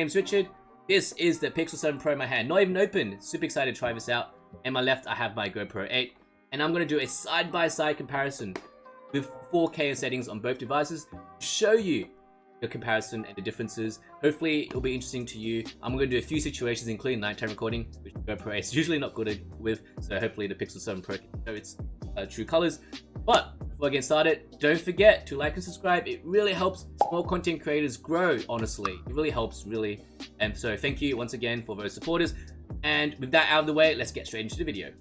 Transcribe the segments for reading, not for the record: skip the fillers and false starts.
name's Richard. This is the Pixel 7 Pro in my hand. Not even open. Super excited to try this out. In my left, I have my GoPro 8. And I'm going to do a side-by-side comparison with 4K settings on both devices to show you the comparison and the differences. Hopefully, it'll be interesting to you. I'm going to do a few situations, including nighttime recording, which GoPro 8 is usually not good with. So hopefully, the Pixel 7 Pro can show its true colors. But before I get started, don't forget to like and subscribe. It really helps small content creators grow, honestly. It really helps, really. And so thank you once again for those supporters. And with that out of the way, let's get straight into the video.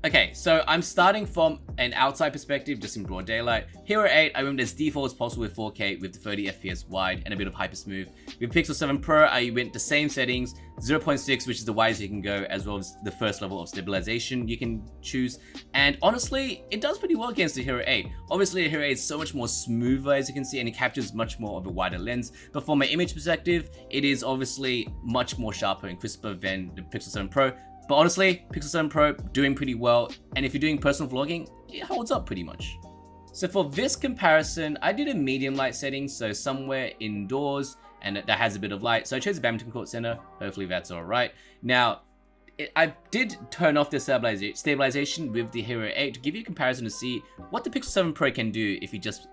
Okay, so I'm starting from an outside perspective, just in broad daylight. Hero 8, I went as default as possible with 4K with the 30 FPS wide and a bit of hyper smooth. With Pixel 7 Pro, I went the same settings, 0.6, which is the widest you can go, as well as the first level of stabilization you can choose. And honestly, it does pretty well against the Hero 8. Obviously, the Hero 8 is so much more smoother, as you can see, and it captures much more of a wider lens. But from an image perspective, it is obviously much more sharper and crisper than the Pixel 7 Pro. But honestly, Pixel 7 Pro doing pretty well, and if you're doing personal vlogging, it holds up pretty much. So for this comparison, I did a medium light setting, so somewhere indoors, and that has a bit of light. So I chose the badminton court center. Hopefully that's all right. Now, I did turn off the stabilization with the Hero 8 to give you a comparison to see what the Pixel 7 Pro can do if you just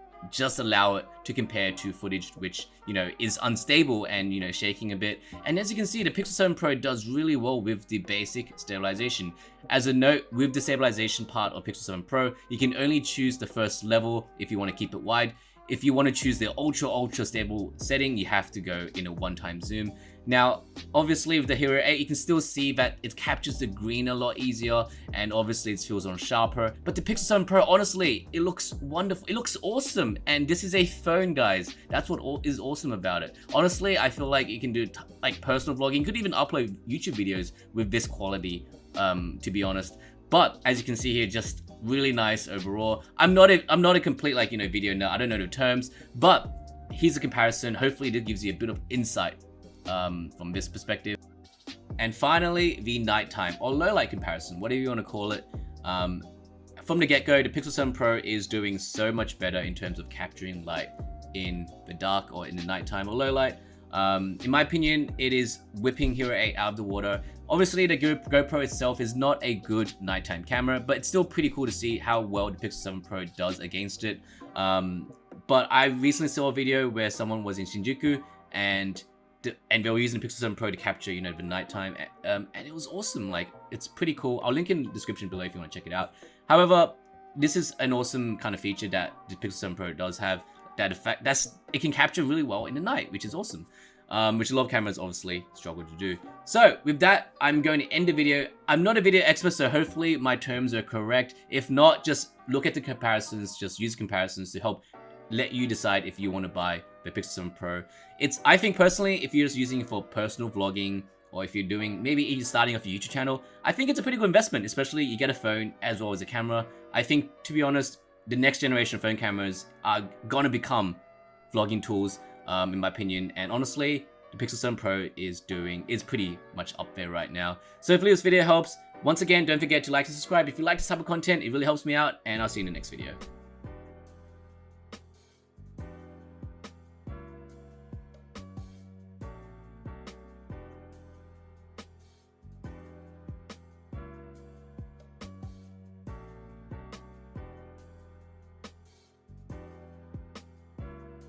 allow it to compare to footage which, you know, is unstable and, you know, shaking a bit. And as you can see, the Pixel 7 Pro does really well with the basic stabilization. As a note, with the stabilization part of Pixel 7 Pro, you can only choose the first level if you want to keep it wide. If you want to choose the ultra stable setting, you have to go in a one-time zoom. Now, obviously with the Hero 8, you can still see that it captures the green a lot easier, and obviously it feels on sharper. But the Pixel 7 Pro, honestly, it looks wonderful. It looks awesome, and this is a phone, guys. That's what is awesome about it. Honestly, I feel like you can do like personal vlogging. You could even upload YouTube videos with this quality, to be honest. But as you can see here, just really nice overall. I'm not a complete, like, you know, video nerd. I don't know the terms, but here's a comparison. Hopefully it gives you a bit of insight from this perspective. And finally, the nighttime or low light comparison, whatever you want to call it. From the get-go, the Pixel 7 Pro is doing so much better in terms of capturing light in the dark or in the nighttime or low light. In my opinion, it is whipping Hero 8 out of the water. Obviously, the GoPro itself is not a good nighttime camera, but it's still pretty cool to see how well the Pixel 7 Pro does against it. But I recently saw a video where someone was in Shinjuku and they were using the Pixel 7 Pro to capture, you know, the nighttime, and it was awesome. Like, it's pretty cool. I'll link in the description below if you want to check it out. However, this is an awesome kind of feature that the Pixel 7 Pro does have. That effect, it can capture really well in the night, which is awesome. Which a lot of cameras obviously struggle to do. So with that, I'm going to end the video. I'm not a video expert, so hopefully my terms are correct. If not, just look at the comparisons, just use comparisons to help let you decide if you want to buy the Pixel 7 Pro. I think personally, if you're just using it for personal vlogging, or if you're doing, maybe even starting off your YouTube channel, I think it's a pretty good investment, especially you get a phone as well as a camera. I think, to be honest, the next generation of phone cameras are gonna become vlogging tools, in my opinion. And honestly, the Pixel 7 Pro is pretty much up there right now. So hopefully this video helps. Once again, don't forget to like and subscribe if you like this type of content. It really helps me out, and I'll see you in the next video.